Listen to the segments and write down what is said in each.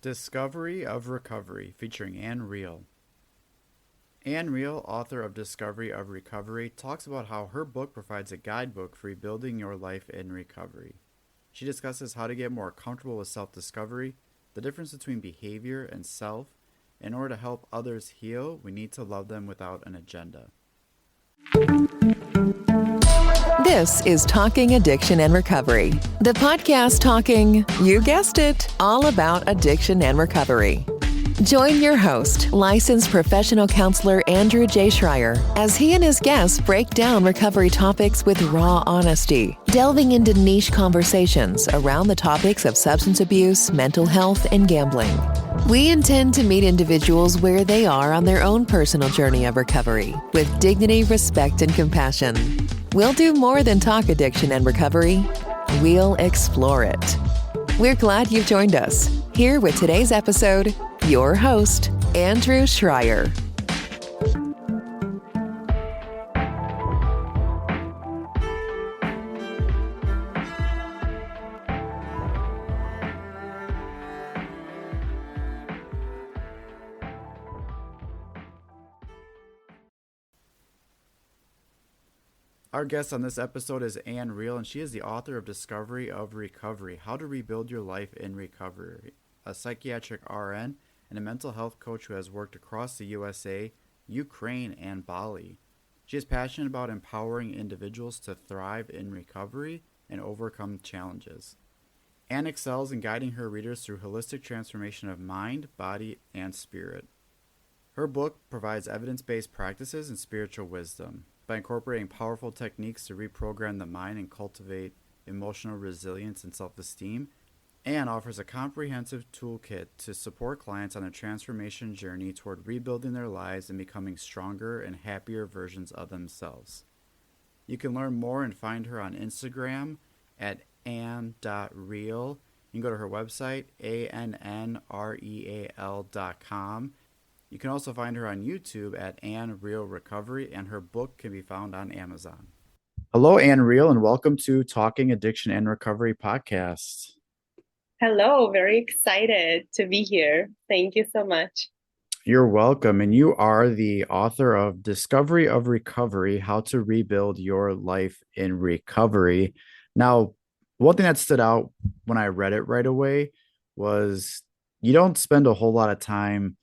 Discovery of Recovery, featuring Anne Reel. Anne Reel, author of Discovery of Recovery, talks about how her book provides a guidebook for rebuilding your life in recovery. She discusses how to get more comfortable with self discovery, the difference between behavior and self. In order to help others heal, we need to love them without an agenda. This is Talking Addiction and Recovery, the podcast talking, you guessed it, all about addiction and recovery. Join your host, licensed professional counselor Andrew J. Schreier, as he and his guests break down recovery topics with raw honesty, delving into niche conversations around the topics of substance abuse, mental health, and gambling. We intend to meet individuals where they are on their own personal journey of recovery, with dignity, respect, and compassion. We'll do more than talk addiction and recovery. We'll explore it. We're glad you've joined us. Here with today's episode, your host, Andrew Schreier. Our guest on this episode is Anne Reel, and she is the author of Discovery of Recovery, How to Rebuild Your Life in Recovery, a psychiatric RN and a mental health coach who has worked across the USA, Ukraine, and Bali. She is passionate about empowering individuals to thrive in recovery and overcome challenges. Anne excels in guiding her readers through holistic transformation of mind, body, and spirit. Her book provides evidence-based practices and spiritual wisdom by incorporating powerful techniques to reprogram the mind and cultivate emotional resilience and self-esteem, and offers a comprehensive toolkit to support clients on a transformation journey toward rebuilding their lives and becoming stronger and happier versions of themselves. You can learn more and find her on Instagram at ann.reel. You can go to her website, annreal.com. You can also find her on YouTube at Anne Reel Recovery, and her book can be found on Amazon. Hello, Anne Reel, and welcome to Talking Addiction and Recovery podcast. Hello, very excited to be here. Thank you so much. You're welcome, and you are the author of Discovery of Recovery, How to Rebuild Your Life in Recovery. Now, one thing that stood out when I read it right away was you don't spend a whole lot of time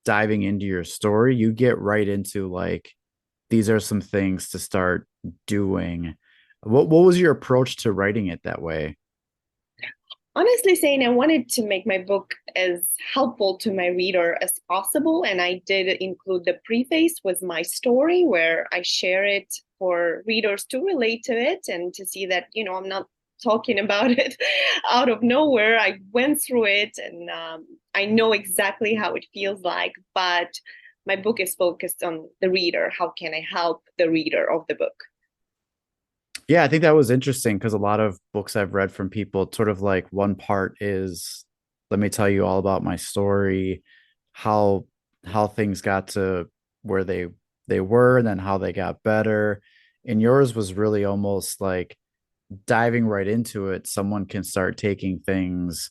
diving into your story. You get right into like, these are some things to start doing. What was your approach to writing it that way? Honestly saying, I wanted to make my book as helpful to my reader as possible. And I did include the preface with my story where I share it for readers to relate to it and to see that, I'm not talking about it out of nowhere. I went through it and I know exactly how it feels like, but my book is focused on the reader. How can I help the reader of the book? Yeah, I think that was interesting because a lot of books I've read from people, it's sort of like one part is, let me tell you all about my story, how things got to where they were, and then how they got better. And yours was really almost like diving right into it. Someone can start taking things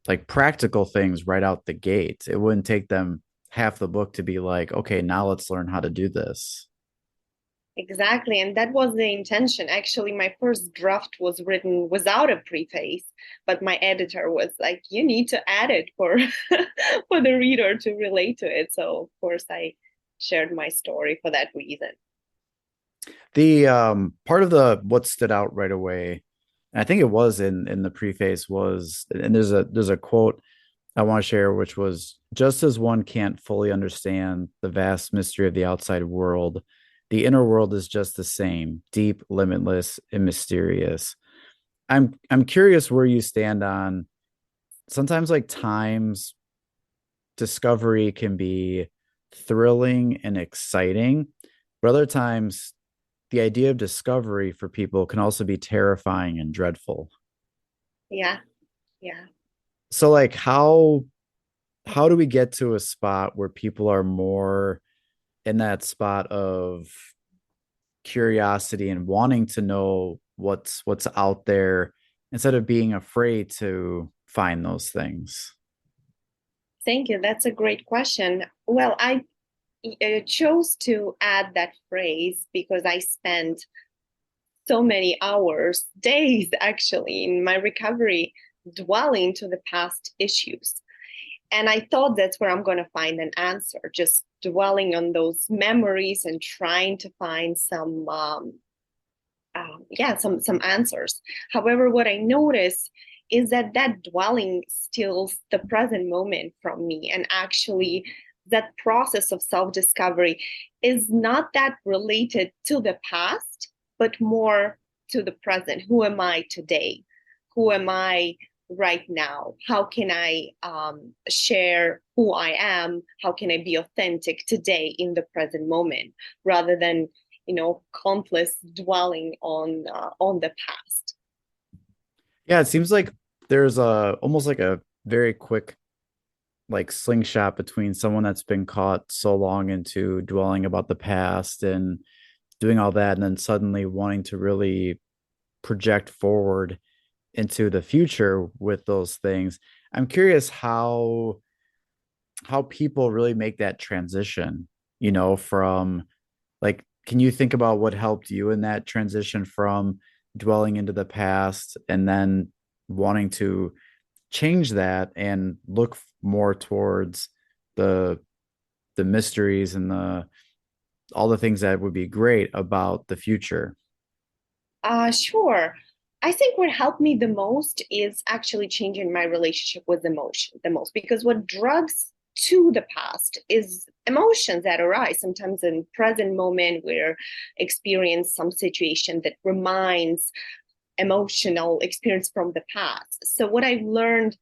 like practical things right out the gate. It wouldn't take them half the book to be like, okay, now let's learn how to do this. Exactly. And that was the intention. Actually, my first draft was written without a preface, but my editor was like, you need to add it for for the reader to relate to it. So of course I shared my story for that reason. The part of the what stood out right away, and I think it was in the preface, was, and there's a quote I want to share, which was, just as one can't fully understand the vast mystery of the outside world, the inner world is just the same, deep, limitless, and mysterious. I'm curious where you stand on, sometimes like times discovery can be thrilling and exciting, but other times the idea of discovery for people can also be terrifying and dreadful. Yeah. Yeah. So like how do we get to a spot where people are more in that spot of curiosity and wanting to know what's out there instead of being afraid to find those things? Thank you. That's a great question. Well, I chose to add that phrase because I spent so many hours, days actually, in my recovery dwelling to the past issues. And I thought that's where I'm going to find an answer, just dwelling on those memories and trying to find some answers. However, what I notice is that that dwelling steals the present moment from me, and actually that process of self-discovery is not that related to the past, but more to the present. Who am I today? Who am I right now? How can I share who I am? How can I be authentic today in the present moment, rather than countless dwelling on the past. Yeah, it seems like there's a almost like a very quick like slingshot between someone that's been caught so long into dwelling about the past and doing all that and then suddenly wanting to really project forward into the future with those things. I'm curious how people really make that transition, from like can you think about what helped you in that transition from dwelling into the past and then wanting to change that and look more towards the the mysteries and the all the things that would be great about the future? Sure. I think what helped me the most is actually changing my relationship with emotion the most, because what drugs to the past is emotions that arise sometimes in present moment where experience some situation that reminds emotional experience from the past. So what I've learned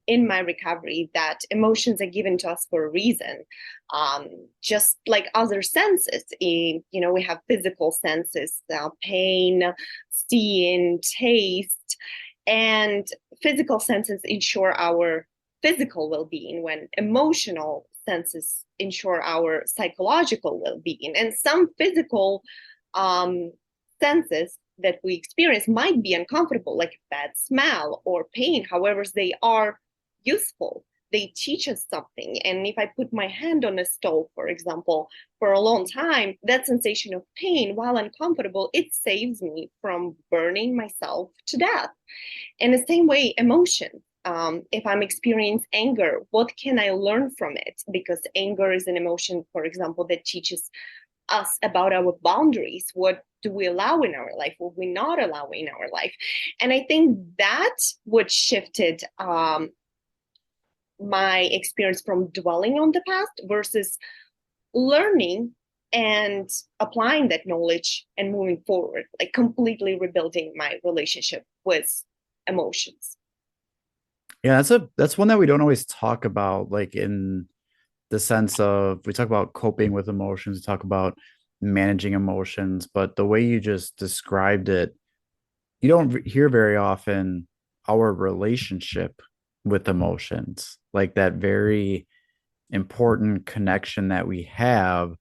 in my recovery that emotions are given to us for a reason. Just like other senses, we have physical senses, pain, seeing, taste, and physical senses ensure our physical well-being, when emotional senses ensure our psychological well-being. And some physical senses that we experience might be uncomfortable, like bad smell or pain. However, they are useful. They teach us something. And if I put my hand on a stove, for example, for a long time, that sensation of pain, while uncomfortable, it saves me from burning myself to death. In the same way, emotion. If I'm experiencing anger, what can I learn from it? Because anger is an emotion, for example, that teaches us about our boundaries. What do we allow in our life? What we not allow in our life? And I think that's what shifted my experience from dwelling on the past versus learning and applying that knowledge and moving forward, like completely rebuilding my relationship with emotions. Yeah, that's one that we don't always talk about, like in the sense of we talk about coping with emotions, we talk about managing emotions, but the way you just described it, you don't hear very often our relationship with emotions, like that very important connection that we have,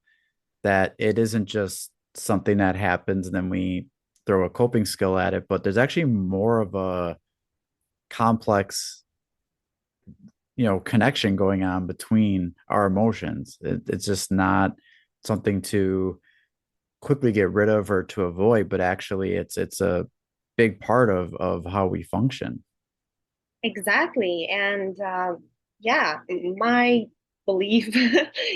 that it isn't just something that happens and then we throw a coping skill at it, but there's actually more of a complex connection going on between our emotions. It's just not something to quickly get rid of or to avoid, but actually it's a big part of how we function. Exactly. And yeah, my belief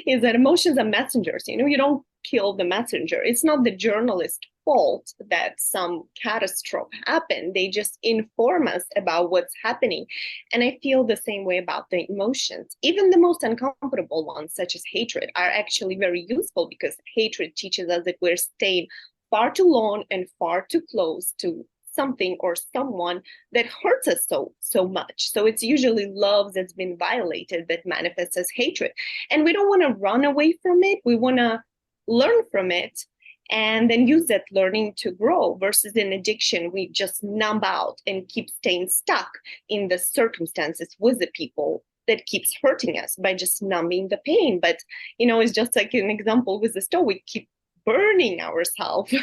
is that emotions are messengers. You don't kill the messenger. It's not the journalist's fault that some catastrophe happened. They just inform us about what's happening. And I feel the same way about the emotions. Even the most uncomfortable ones, such as hatred, are actually very useful, because hatred teaches us that we're staying far too long and far too close to something or someone that hurts us so much. So it's usually love that's been violated that manifests as hatred. And we don't want to run away from it. We want to learn from it and then use that learning to grow, versus an addiction. We just numb out and keep staying stuck in the circumstances with the people that keeps hurting us by just numbing the pain. But it's just like an example with the stove. We keep burning ourselves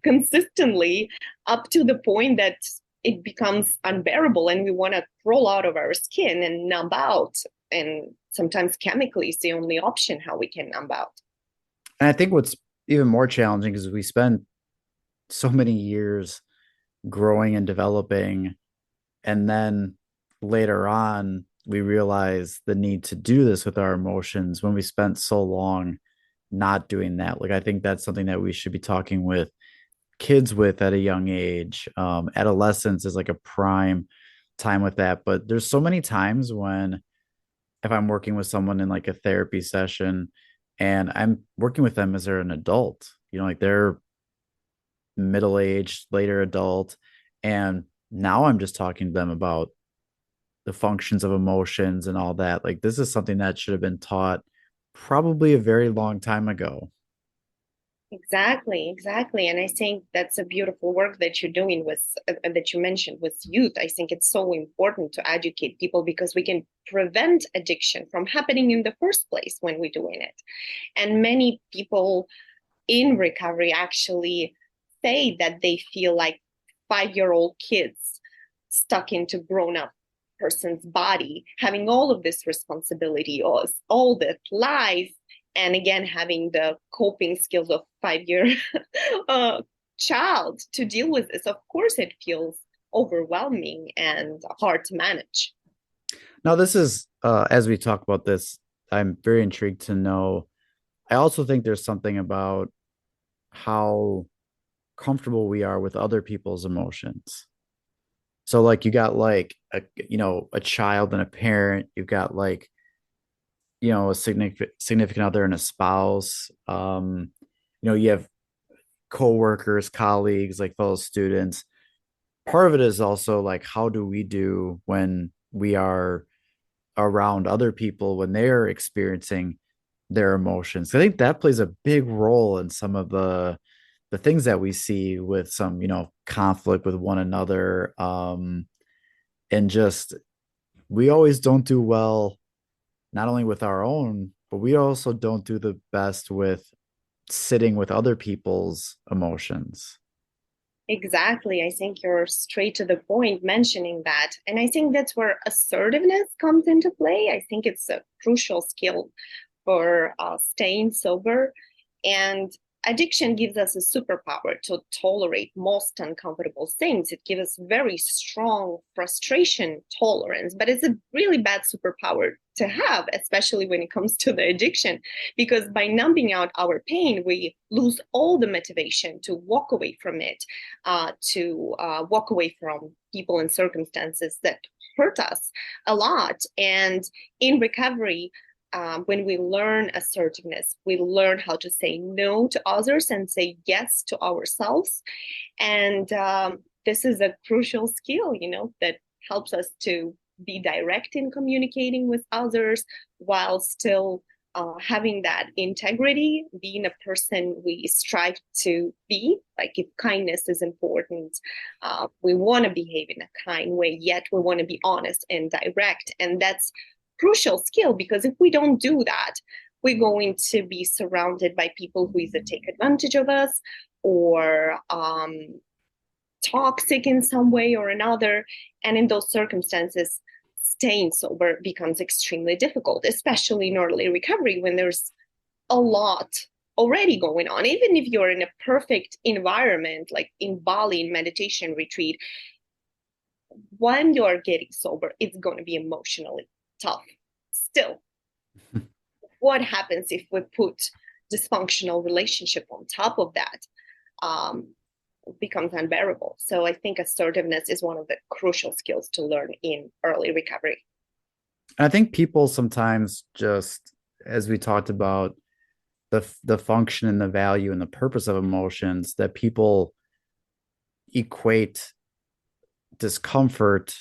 consistently up to the point that it becomes unbearable and we want to crawl out of our skin and numb out. and sometimes chemically is the only option how we can numb out. And I think what's even more challenging is we spend so many years growing and developing, and then later on we realize the need to do this with our emotions when we spent so long not doing that. Like I think that's something that we should be talking with kids with at a young age. Adolescence is like a prime time with that, but there's so many times when if I'm working with someone in like a therapy session and I'm working with them as they're an adult, like they're middle aged, later adult, and now I'm just talking to them about the functions of emotions and all that. Like this is something that should have been taught probably a very long time ago. Exactly, exactly. And I think that's a beautiful work that you're doing with that you mentioned with youth. I think it's so important to educate people because we can prevent addiction from happening in the first place when we're doing it. And many people in recovery actually say that they feel like 5-year-old kids stuck into grown-up person's body, having all of this responsibility, all the lies, and again having the coping skills of 5-year child to deal with this. Of course it feels overwhelming and hard to manage. Now, this is, as we talk about this, I'm very intrigued to know. I also think there's something about how comfortable we are with other people's emotions. So, like, you got like a child and a parent. You've got like a significant other and a spouse. You have coworkers, colleagues, like fellow students. Part of it is also like, how do we do when we are around other people when they're experiencing their emotions? I think that plays a big role in some of the things that we see with some, conflict with one another. And just we always don't do well, not only with our own, but we also don't do the best with sitting with other people's emotions. Exactly. I think you're straight to the point mentioning that. And I think that's where assertiveness comes into play. I think it's a crucial skill for staying sober. And addiction gives us a superpower to tolerate most uncomfortable things. It gives us very strong frustration tolerance, but it's a really bad superpower to have, especially when it comes to the addiction, because by numbing out our pain, we lose all the motivation to walk away from it, to walk away from people and circumstances that hurt us a lot. And in recovery, when we learn assertiveness, we learn how to say no to others and say yes to ourselves. And this is a crucial skill, that helps us to be direct in communicating with others while still having that integrity, being a person we strive to be. Like if kindness is important, we want to behave in a kind way, yet we want to be honest and direct. And that's crucial skill because if we don't do that, we're going to be surrounded by people who either take advantage of us or toxic in some way or another. And in those circumstances, staying sober becomes extremely difficult, especially in early recovery when there's a lot already going on. Even if you're in a perfect environment, like in Bali in meditation retreat, when you're getting sober, it's going to be emotionally tough still. What happens if we put dysfunctional relationship on top of that? Becomes unbearable. So I think assertiveness is one of the crucial skills to learn in early recovery. I think people sometimes just, as we talked about, the function and the value and the purpose of emotions, that people equate discomfort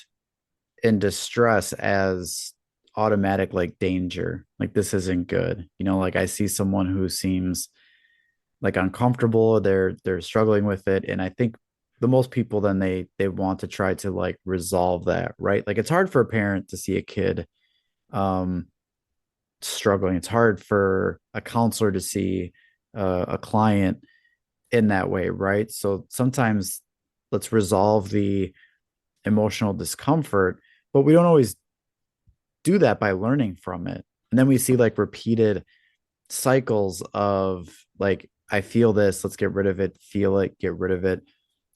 and distress as automatic, like danger, like this isn't good. Like I see someone who seems like uncomfortable, they're struggling with it, and I think the most people then they want to try to like resolve that, right? Like it's hard for a parent to see a kid um struggling. It's hard for a counselor to see a client in that way, right? So sometimes let's resolve the emotional discomfort, but we don't always do that by learning from it. And then we see like repeated cycles of like, I feel this, let's get rid of it, feel it, get rid of it.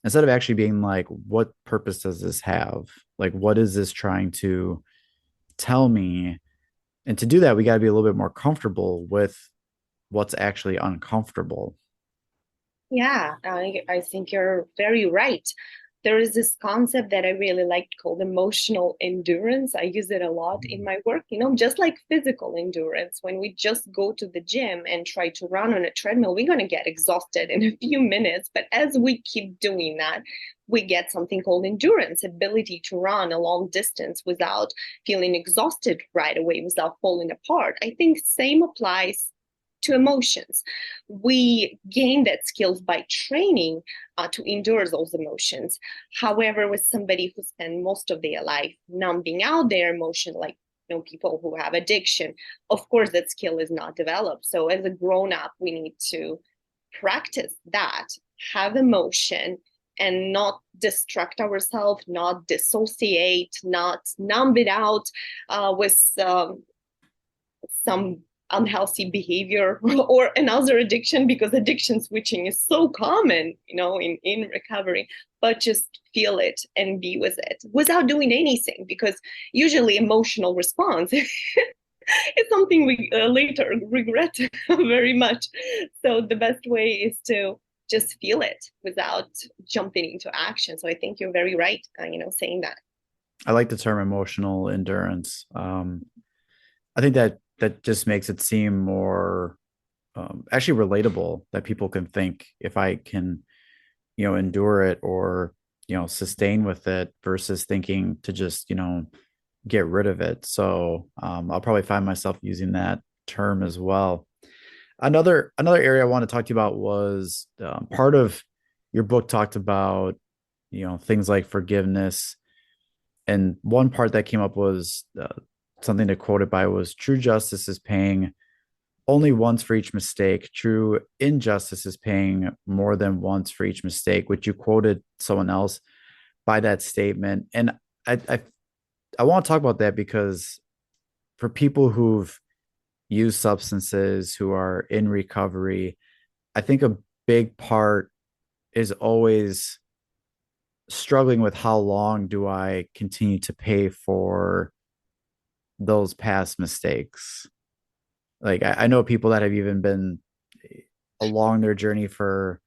Instead of actually being like, what purpose does this have? Like, what is this trying to tell me? And to do that, we got to be a little bit more comfortable with what's actually uncomfortable. Yeah, I think you're very right. There is this concept that I really like called emotional endurance. I use it a lot in my work, just like physical endurance. When we just go to the gym and try to run on a treadmill, we're going to get exhausted in a few minutes. But as we keep doing that, we get something called endurance, ability to run a long distance without feeling exhausted right away, without falling apart. I think same applies to emotions. We gain that skills by training to endure those emotions. However, with somebody who spend most of their life numbing out their emotion, like people who have addiction, of course that skill is not developed. So as a grown up, we need to practice that, have emotion, and not distract ourselves, not dissociate, not numb it out with some unhealthy behavior or another addiction, because addiction switching is so common in recovery. But just feel it and be with it without doing anything, because usually emotional response is something we later regret very much. So the best way is to just feel it without jumping into action. So I think you're very right saying that. I like the term emotional endurance. I think that just makes it seem more actually relatable, that people can think, if I can, endure it or, sustain with it, versus thinking to just, get rid of it. So I'll probably find myself using that term as well. Another area I want to talk to you about was part of your book talked about, things like forgiveness. And one part that came up was something to quote it by was, true justice is paying only once for each mistake. True injustice is paying more than once for each mistake, which you quoted someone else by that statement. And I want to talk about that, because for people who've used substances, who are in recovery, I think a big part is always struggling with, how long do I continue to pay for those past mistakes? Like I know people that have even been along their journey for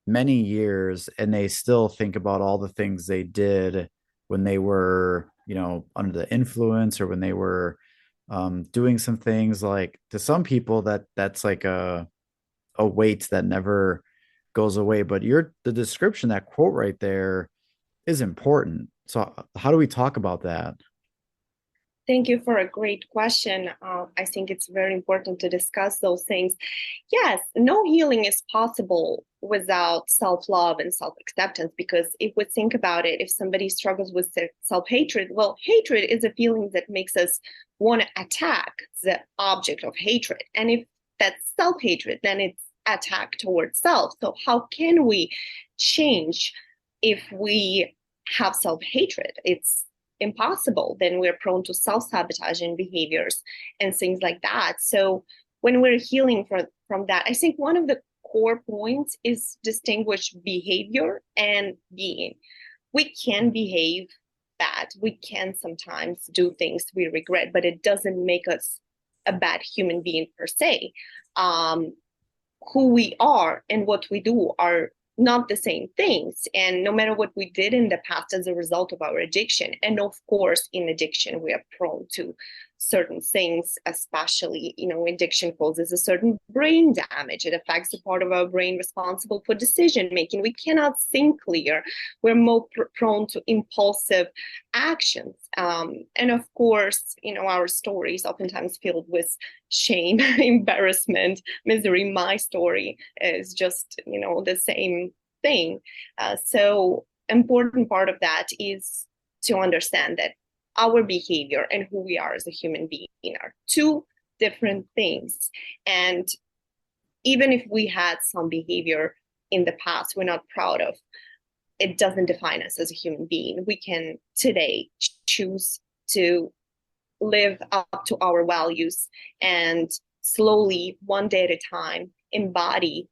many years, and they still think about all the things they did when they were, under the influence, or when they were doing some things. Like, to some people that's like a weight that never goes away. But the description, that quote right there, is important. So how do we talk about that? Thank you for a great question. I think it's very important to discuss those things. Yes, no healing is possible without self-love and self-acceptance, because if we think about it, if somebody struggles with self-hatred, well, hatred is a feeling that makes us want to attack the object of hatred. And if that's self-hatred, then it's attack towards self. So how can we change if we have self-hatred? It's impossible. Then we're prone to self-sabotaging behaviors and things like that. So when we're healing from that, I think one of the core points is distinguish behavior and being. We can behave bad. We can sometimes do things we regret, but it doesn't make us a bad human being per se. Who we are and what we do are not the same things. And no matter what we did in the past as a result of our addiction, and of course, in addiction, we are prone to certain things, especially, addiction causes a certain brain damage. It affects the part of our brain responsible for decision making. We cannot think clear. We're more prone to impulsive actions. And of course, our stories oftentimes filled with shame, embarrassment, misery. My story is just, the same thing. So important part of that is to understand that our behavior and who we are as a human being are two different things. And even if we had some behavior in the past we're not proud of, it doesn't define us as a human being. We can today choose to live up to our values and slowly, one day at a time, embody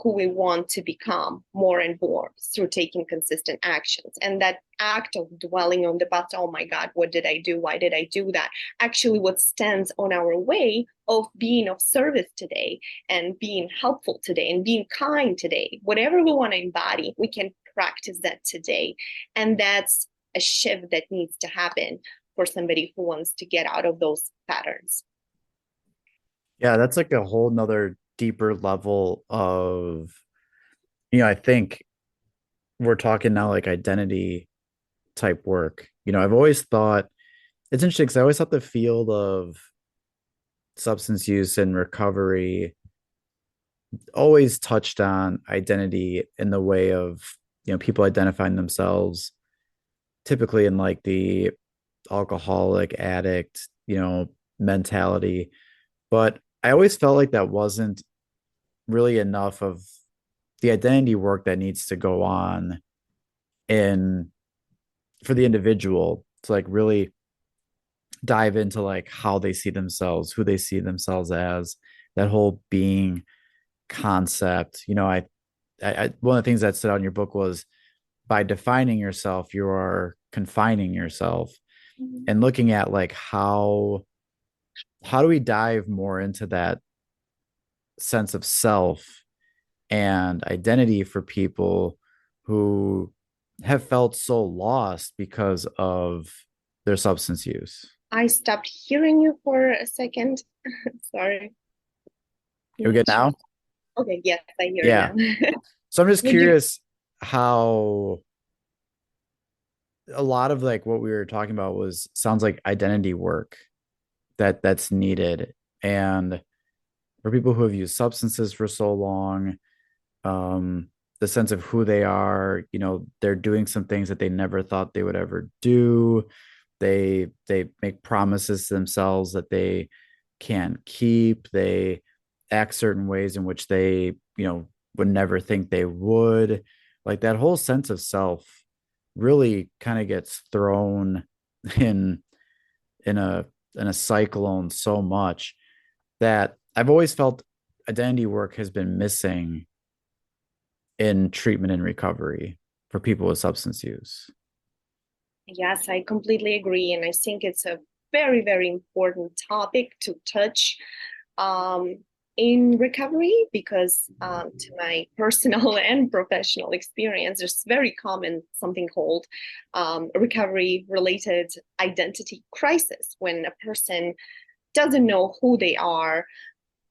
who we want to become more and more through taking consistent actions. And that act of dwelling on the past, oh my God, what did I do? Why did I do that? Actually, what stands on our way of being of service today and being helpful today and being kind today, whatever we want to embody, we can practice that today. And that's a shift that needs to happen for somebody who wants to get out of those patterns. Yeah, that's like a whole nother deeper level of, I think we're talking now like identity type work. I've always thought it's interesting because I always thought the field of substance use and recovery always touched on identity in the way of, people identifying themselves typically in like the alcoholic addict, mentality. But I always felt like that wasn't really enough of the identity work that needs to go on in for the individual to like really dive into like how they see themselves, who they see themselves as, that whole being concept. One of the things that stood out in your book was by defining yourself, you are confining yourself. Mm-hmm. And looking at like how do we dive more into that sense of self and identity for people who have felt so lost because of their substance use. I stopped hearing you for a second. Sorry. You good now? Okay, yes, I hear you now. So I'm just curious how a lot of like what we were talking about sounds like identity work that's needed. And for people who have used substances for so long, the sense of who they are, they're doing some things that they never thought they would ever do. They make promises to themselves that they can't keep. They act certain ways in which they, would never think they would. Like that whole sense of self really kind of gets thrown in a cyclone so much that I've always felt identity work has been missing in treatment and recovery for people with substance use. Yes, I completely agree. And I think it's a very, very important topic to touch in recovery because to my personal and professional experience, there's very common something called recovery-related identity crisis when a person doesn't know who they are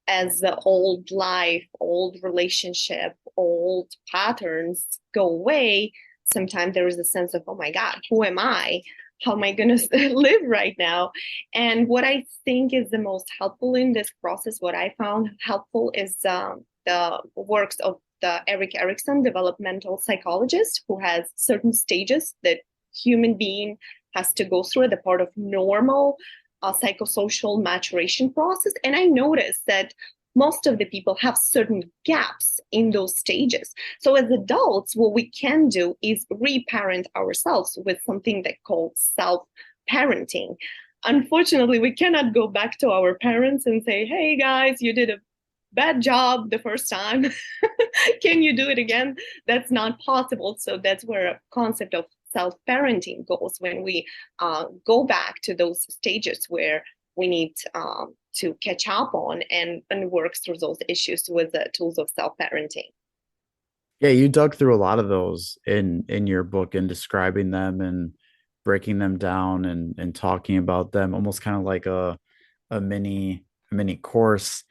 as the old life, old relationship, old patterns go away. Sometimes there is a sense of, oh my God, who am I? How am I going to live right now? And what I think is the most helpful in this process, what I found helpful is the works of the Erik Erikson, developmental psychologist, who has certain stages that human being has to go through as a part of normal psychosocial maturation process. And I noticed that most of the people have certain gaps in those stages. So as adults, what we can do is reparent ourselves with something that called self-parenting. Unfortunately, we cannot go back to our parents and say, hey guys, you did a bad job the first time. Can you do it again? That's not possible. So that's where a concept of self-parenting goes when we go back to those stages where we need to catch up on and work through those issues with the tools of self-parenting. Yeah, you dug through a lot of those in your book and describing them and breaking them down and talking about them, almost kind of like a mini course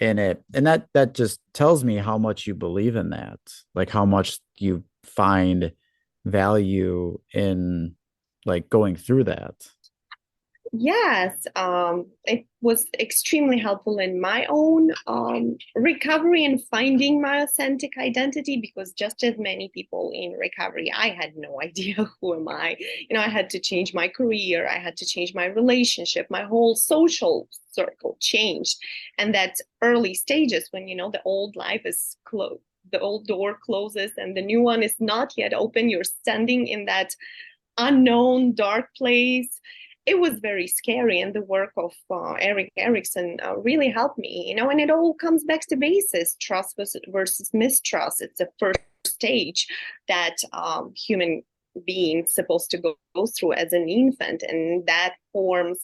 in it. And that just tells me how much you believe in that, like how much you find value in like going through that. Yes, it was extremely helpful in my own recovery and finding my authentic identity because just as many people in recovery, I had no idea who am I. I had to change my career, I had to change my relationship, my whole social circle changed. And that early stages when, the old life is closed, the old door closes and the new one is not yet open, you're standing in that unknown dark place. it was very scary. And the work of Eric Erickson really helped me, and it all comes back to basis: trust versus mistrust. It's the first stage that human beings supposed to go through as an infant, and that forms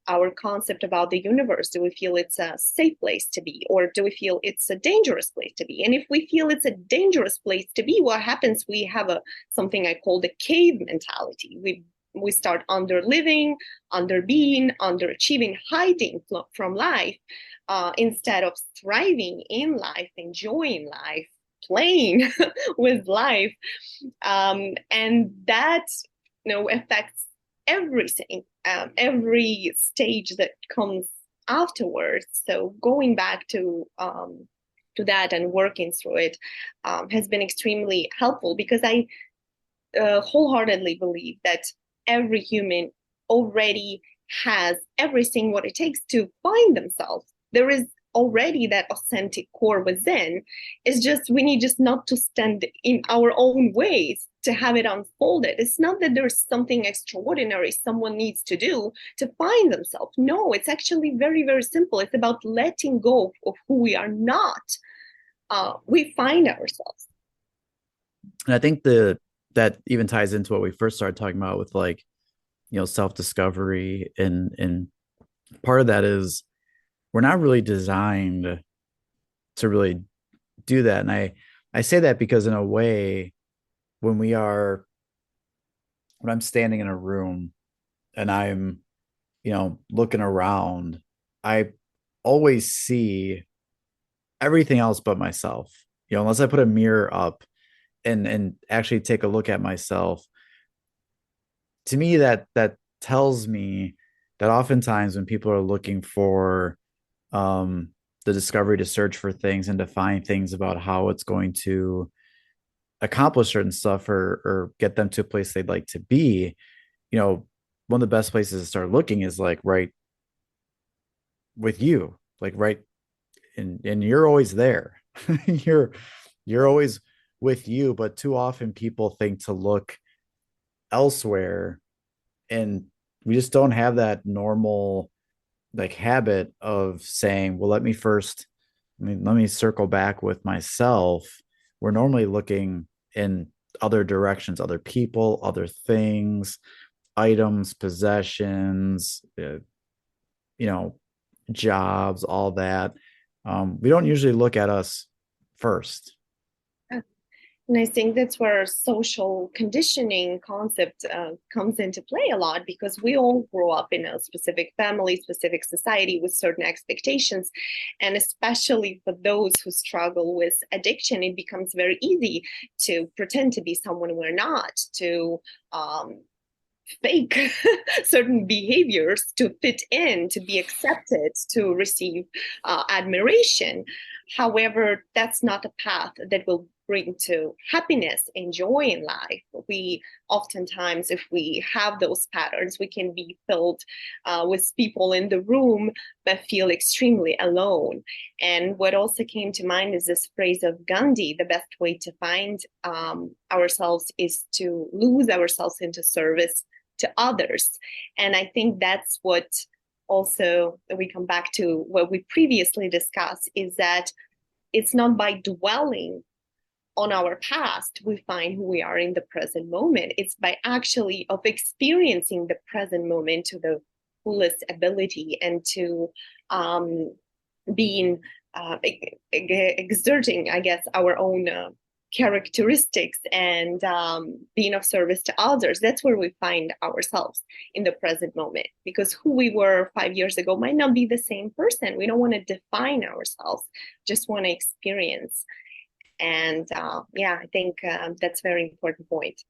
our concept about the universe. Do we feel it's a safe place to be, or do we feel it's a dangerous place to be? And if we feel it's a dangerous place to be, what happens? We have something I call the cave mentality. We start under living, under being, underachieving, hiding from life, instead of thriving in life, enjoying life, playing with life. And that affects everything, every stage that comes afterwards. So going back to that and working through it has been extremely helpful, because I wholeheartedly believe that every human already has everything what it takes to find themselves. There is already that authentic core within. It's just we need just not to stand in our own ways to have it unfolded. It's not that there's something extraordinary someone needs to do to find themselves. No, it's actually very, very simple. It's about letting go of who we are not. We find ourselves. And I think that even ties into what we first started talking about with, like, self-discovery, and part of that is we're not really designed to really do that. And I say that because, in a way, when I'm standing in a room and I'm, looking around, I always see everything else but myself. Unless I put a mirror up and actually take a look at myself. To me, that tells me that oftentimes when people are looking for the discovery, to search for things and to find things about how it's going to accomplish certain stuff, or get them to a place they'd like to be, one of the best places to start looking is, like, right with you, like, right, and you're always there. you're always with you, but too often people think to look elsewhere, and we just don't have that normal, like, habit of saying, well, let me circle back with myself. We're normally looking in other directions, other people, other things, items, possessions, jobs, all that. We don't usually look at us first. And I think that's where social conditioning concept comes into play a lot, because we all grow up in a specific family, specific society with certain expectations. And especially for those who struggle with addiction, it becomes very easy to pretend to be someone we're not, to fake certain behaviors to fit in, to be accepted, to receive admiration. However, that's not a path that will bring to happiness and joy in life. We oftentimes, if we have those patterns, we can be filled with people in the room but feel extremely alone. And what also came to mind is this phrase of Gandhi: the best way to find ourselves is to lose ourselves into service to others. And I think that's what also we come back to what we previously discussed, is that it's not by dwelling on our past we find who we are in the present moment. It's by actually of experiencing the present moment to the fullest ability, and to being exerting, I guess, our own characteristics, and being of service to others. That's where we find ourselves in the present moment, because who we were 5 years ago might not be the same person. We don't want to define ourselves, just want to experience. And I think that's a very important point.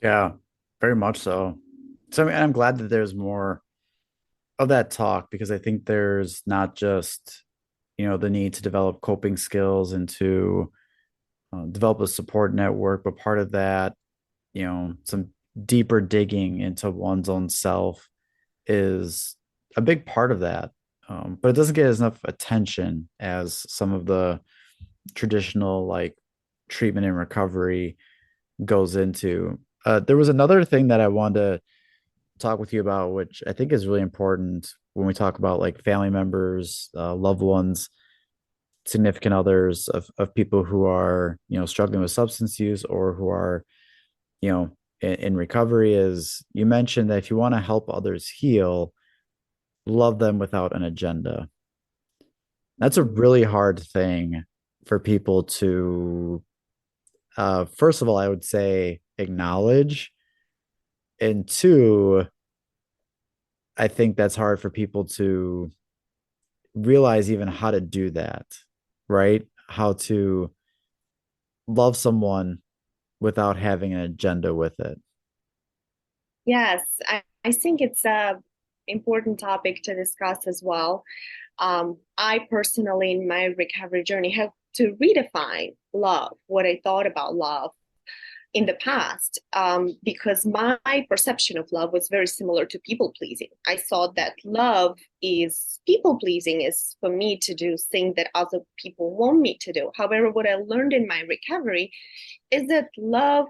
Yeah, very much so. So, I mean, I'm glad that there's more of that talk, because I think there's not just, the need to develop coping skills and to develop a support network, but part of that, some deeper digging into one's own self is a big part of that. But it doesn't get as enough attention as some of the traditional, like, treatment and recovery goes into. There was another thing that I wanted to talk with you about, which I think is really important when we talk about like family members, loved ones, significant others of people who are, struggling with substance use or who are, in recovery, is you mentioned that if you want to help others heal, love them without an agenda. That's a really hard thing for people to, first of all, I would say acknowledge. And two, I think that's hard for people to realize even how to do that, right? How to love someone without having an agenda with it. Yes, I think it's a important topic to discuss as well. I personally, in my recovery journey, have to redefine love, what I thought about love in the past, because my perception of love was very similar to people pleasing. I thought that love is people pleasing, is for me to do things that other people want me to do. However, what I learned in my recovery is that love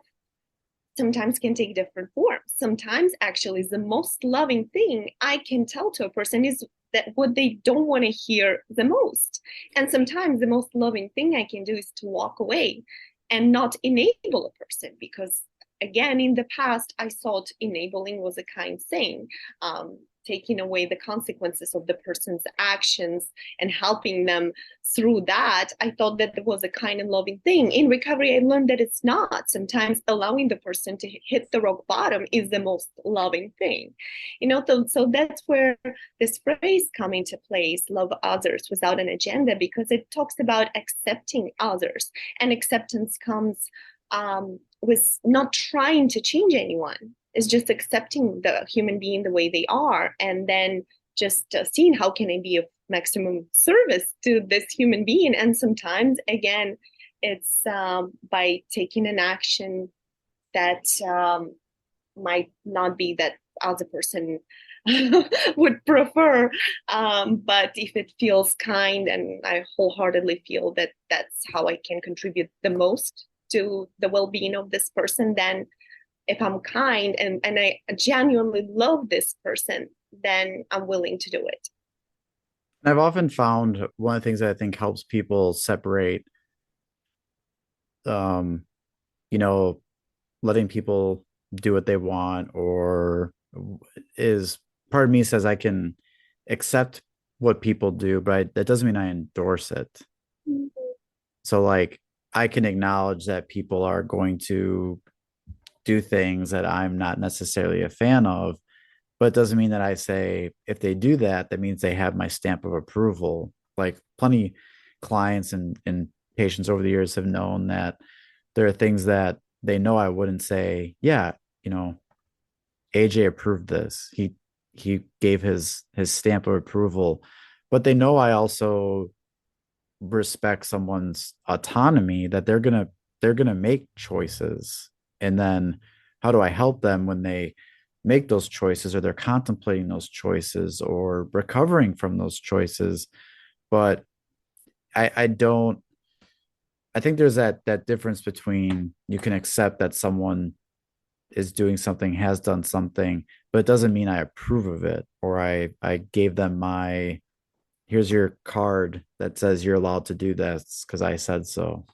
sometimes can take different forms. Sometimes, actually, the most loving thing I can tell to a person is that what they don't want to hear the most. And sometimes the most loving thing I can do is to walk away and not enable a person, because again, in the past, I thought enabling was a kind thing. Taking away the consequences of the person's actions and helping them through that, I thought that it was a kind and loving thing. In recovery, I learned that it's not. Sometimes allowing the person to hit the rock bottom is the most loving thing. So that's where this phrase come into place, love others without an agenda, because it talks about accepting others. And acceptance comes with not trying to change anyone. It's just accepting the human being the way they are, and then just seeing how can I be of maximum service to this human being. And sometimes, again, it's by taking an action that might not be that other person would prefer, but if it feels kind, and I wholeheartedly feel that that's how I can contribute the most to the well-being of this person, then if I'm kind and I genuinely love this person, then I'm willing to do it. I've often found one of the things that I think helps people separate, um, you know, letting people do what they want, or is part of me says I can accept what people do, but that doesn't mean I endorse it. So, like, I can acknowledge that people are going to do things that I'm not necessarily a fan of, but it doesn't mean that I say if they do that, that means they have my stamp of approval. Like, plenty clients and patients over the years have known that there are things that they know I wouldn't say, yeah, you know, AJ approved this. He gave his stamp of approval, but they know I also respect someone's autonomy, that they're gonna make choices. And then how do I help them when they make those choices, or they're contemplating those choices or recovering from those choices? But I don't, I think there's that difference between, you can accept that someone is doing something, has done something, but it doesn't mean I approve of it, or I gave them my, here's your card that says you're allowed to do this because I said so.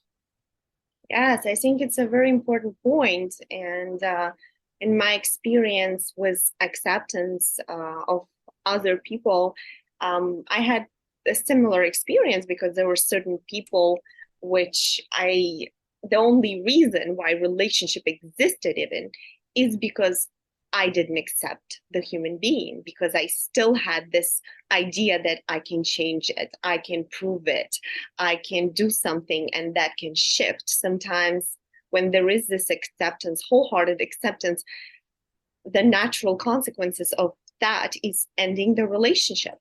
Yes, I think it's a very important point. And in my experience with acceptance of other people, I had a similar experience, because there were certain people which the only reason why relationship existed even is because I didn't accept the human being, because I still had this idea that I can change it, I can prove it, I can do something, and that can shift. Sometimes, when there is this acceptance, wholehearted acceptance, the natural consequences of that is ending the relationship.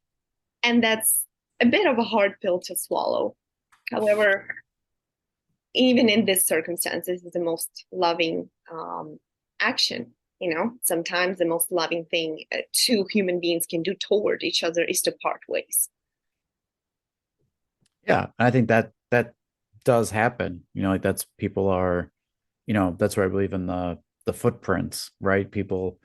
And that's a bit of a hard pill to swallow. However, even in this circumstances, is the most loving action. Sometimes the most loving thing two human beings can do toward each other is to part ways. Yeah, I think that does happen. Like, that's people are, that's where I believe in the footprints, right? People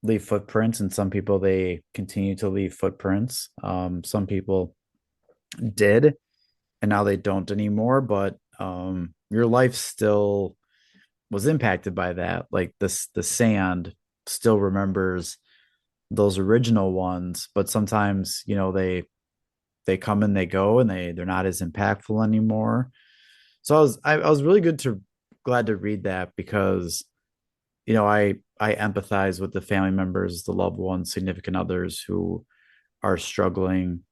leave footprints, and some people they continue to leave footprints. Some people did, and now they don't anymore. But your life still was impacted by that. Like this, the sand still remembers those original ones, but sometimes they come and they go, and they're not as impactful anymore. So I was really glad to read that, because I empathize with the family members, the loved ones, significant others who are struggling,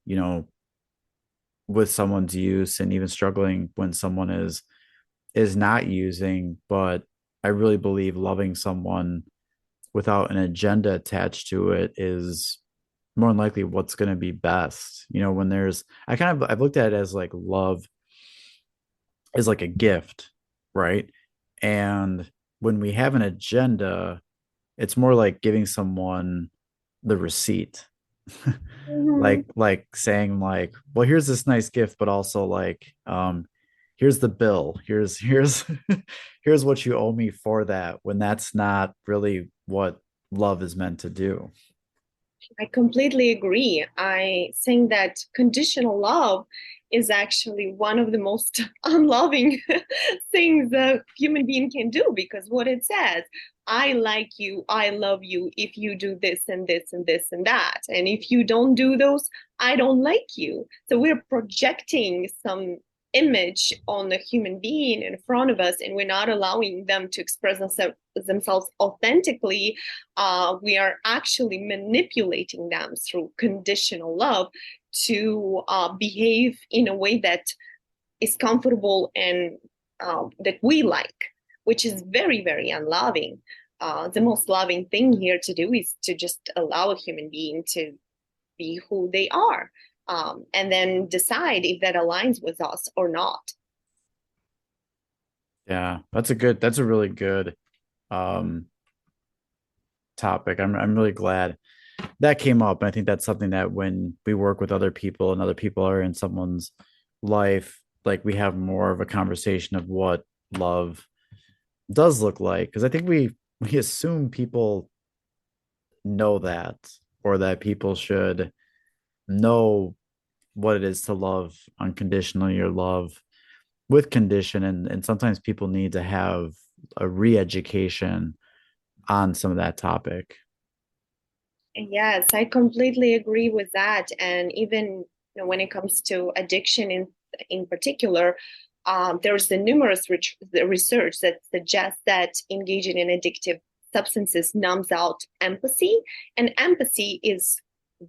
with someone's use, and even struggling when someone is not using. But I really believe loving someone without an agenda attached to it is more than likely what's going to be best. When I've looked at it as like love is like a gift, right? And when we have an agenda, it's more like giving someone the receipt. Mhm. Like saying like, well, here's this nice gift, but also like, here's the bill. Here's here's what you owe me for that, when that's not really what love is meant to do. I completely agree. I think that conditional love is actually one of the most unloving things a human being can do, because what it says, I like you, I love you if you do this and this and this and that. And if you don't do those, I don't like you. So we're projecting some image on a human being in front of us, and we're not allowing them to express themselves authentically. We are actually manipulating them through conditional love to behave in a way that is comfortable and that we like, which is very, very unloving. The most loving thing here to do is to just allow a human being to be who they are, and then decide if that aligns with us or not. Yeah, that's a really good um topic. I'm really glad that came up. And I think that's something that when we work with other people and other people are in someone's life, like we have more of a conversation of what love does look like. Because I think we assume people know that, or that people should know what it is to love unconditionally or love with condition. And sometimes people need to have a re-education on some of that topic. Yes, I completely agree with that. And even when it comes to addiction in particular, there's the numerous research that suggests that engaging in addictive substances numbs out empathy, and empathy is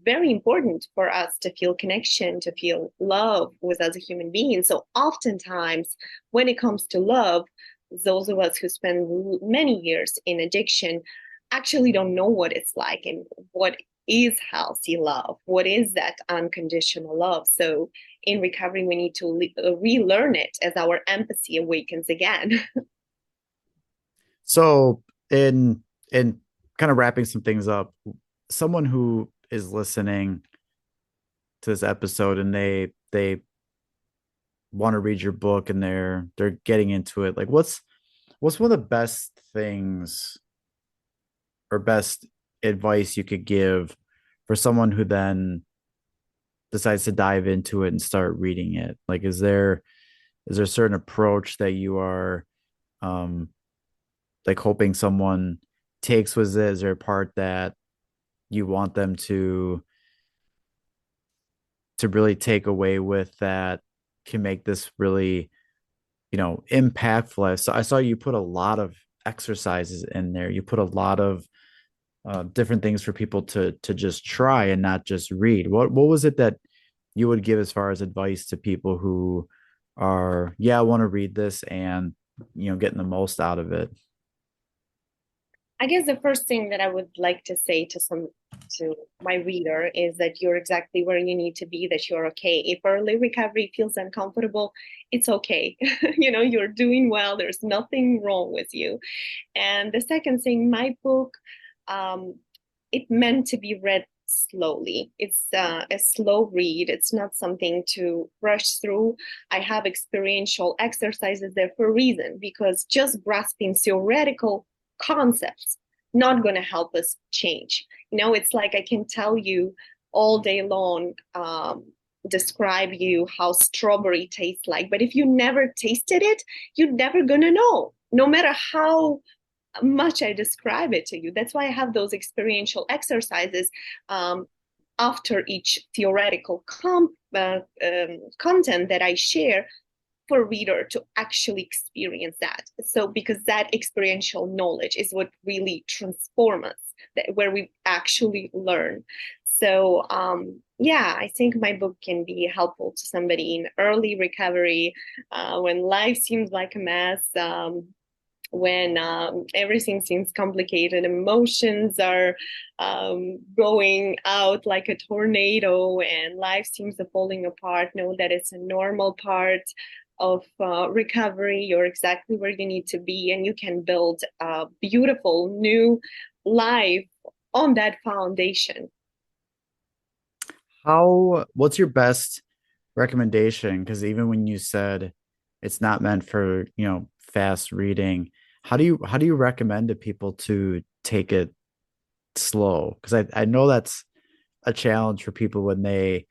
very important for us to feel connection, to feel love with other human beings. So oftentimes, when it comes to love, those of us who spend many years in addiction actually don't know what it's like and what is healthy love, what is that unconditional love. So in recovery, we need to relearn it as our empathy awakens again. So in kind of wrapping some things up, someone who is listening to this episode and they want to read your book, and they're getting into it, like what's one of the best things or best advice you could give for someone who then decides to dive into it and start reading it? Like, is there a certain approach that you are um like hoping someone takes with it? Is there a part that you want them to really take away with that can make this really, impactful? So I saw you put a lot of exercises in there. You put a lot of different things for people to just try and not just read. What was it that you would give as far as advice to people who are, yeah, I want to read this, and getting the most out of it? I guess the first thing that I would like to say to my reader is that you're exactly where you need to be, that you're okay. If early recovery feels uncomfortable, it's okay. You're doing well. There's nothing wrong with you. And the second thing, my book, um, it meant to be read slowly. It's a slow read. It's not something to rush through. I have experiential exercises there for a reason, because just grasping theoretical concepts not going to help us change. It's like I can tell you all day long, describe you how strawberry tastes like, but if you never tasted it, you're never going to know, no matter how much I describe it to you. That's why I have those experiential exercises after each theoretical content that I share, for a reader to actually experience that. So because that experiential knowledge is what really transforms us, where we actually learn. So yeah, I think my book can be helpful to somebody in early recovery, when life seems like a mess, when everything seems complicated, emotions are going out like a tornado, and life seems to falling apart. Know that it's a normal part of recovery. You're exactly where you need to be, and you can build a beautiful new life on that foundation. What's your best recommendation? Because even when you said it's not meant for, fast reading, how do you recommend to people to take it slow? Because I know that's a challenge for people when they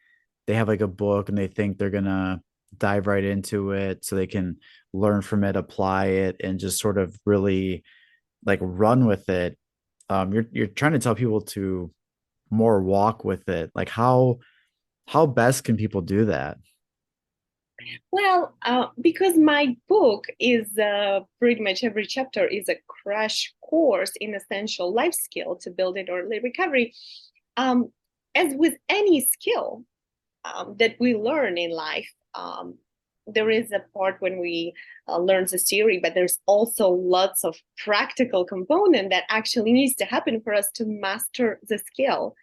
have like a book and they think they're gonna dive right into it so they can learn from it, apply it, and just sort of really like run with it. You're trying to tell people to more walk with it. Like how best can people do that? Well, because my book is pretty much every chapter is a crash course in essential life skill to build an early recovery. Um, as with any skill that we learn in life, there is a part when we learn the theory, but there's also lots of practical component that actually needs to happen for us to master the skill.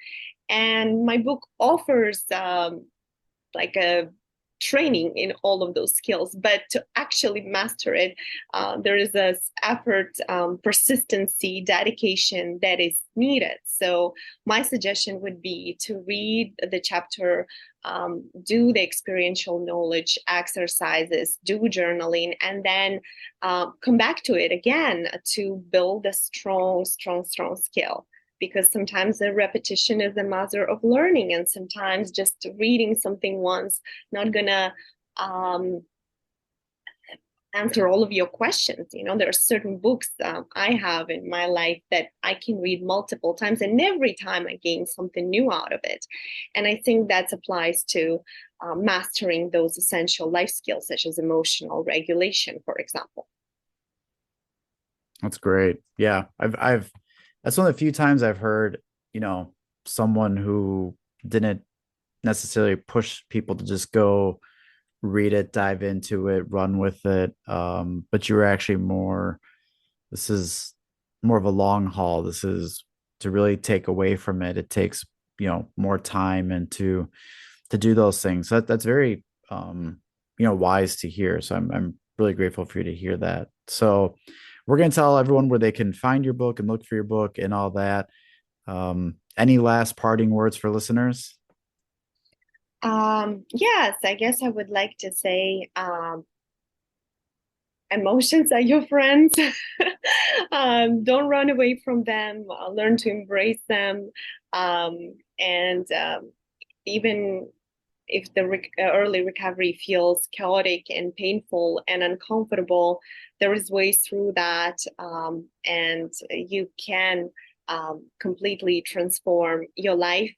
And my book offers like a training in all of those skills, but to actually master it, there is this effort, persistency, dedication that is needed. So my suggestion would be to read the chapter, do the experiential knowledge exercises, do journaling, and then come back to it again to build a strong, strong, strong skill. Because sometimes the repetition is the mother of learning, and sometimes just reading something once not gonna answer all of your questions. There are certain books I have in my life that I can read multiple times, and every time I gain something new out of it. And I think that applies to mastering those essential life skills, such as emotional regulation, for example. That's great. Yeah, I've that's one of the few times I've heard, someone who didn't necessarily push people to just go read it, dive into it, run with it. But you were actually this is more of a long haul. This is to really take away from it. It takes, more time and to do those things. So that's very, wise to hear. So I'm really grateful for you to hear that. So we're going to tell everyone where they can find your book and look for your book and all that. Any last parting words for listeners? Yes, I guess I would like to say emotions are your friends. Don't run away from them. Learn to embrace them. And even if the early recovery feels chaotic and painful and uncomfortable, there is ways through that, and you can completely transform your life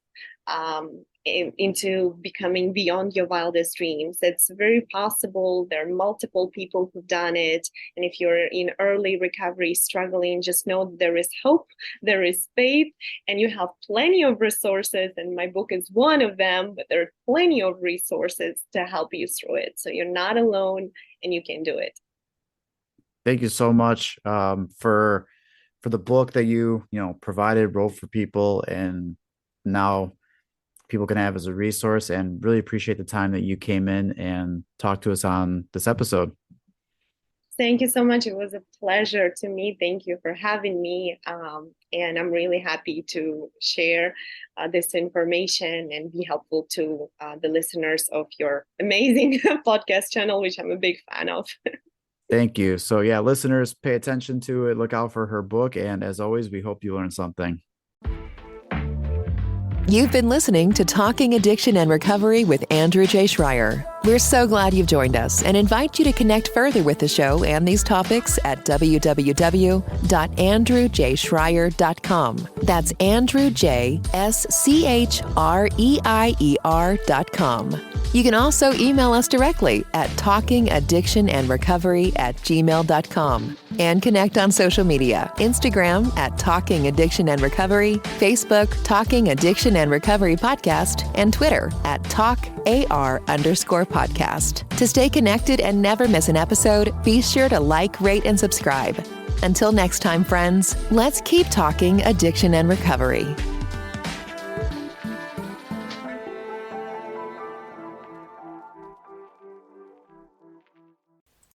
into becoming beyond your wildest dreams. It's very possible. There are multiple people who've done it. And if you're in early recovery struggling, just know there is hope, there is faith, and you have plenty of resources. And my book is one of them, but there are plenty of resources to help you through it. So you're not alone and you can do it. Thank you so much for the book that provided, wrote for people, and now people can have as a resource, and really appreciate the time that you came in and talked to us on this episode. Thank you so much. It was a pleasure to me. Thank you for having me. And I'm really happy to share this information and be helpful to the listeners of your amazing podcast channel, which I'm a big fan of. Thank you. So yeah, listeners, pay attention to it. Look out for her book. And as always, we hope you learned something. You've been listening to Talking Addiction and Recovery with Andrew J. Schreier. We're so glad you've joined us and invite you to connect further with the show and these topics at www.andrewjschreier.com. That's AndrewJSCHREIER.com. You can also email us directly at talkingaddictionandrecovery@gmail.com and connect on social media, Instagram at Talking Addiction and Recovery, Facebook Talking Addiction and Recovery Podcast, and Twitter at TalkAR_podcast. To stay connected and never miss an episode, be sure to like, rate, and subscribe. Until next time, friends, let's keep talking addiction and recovery.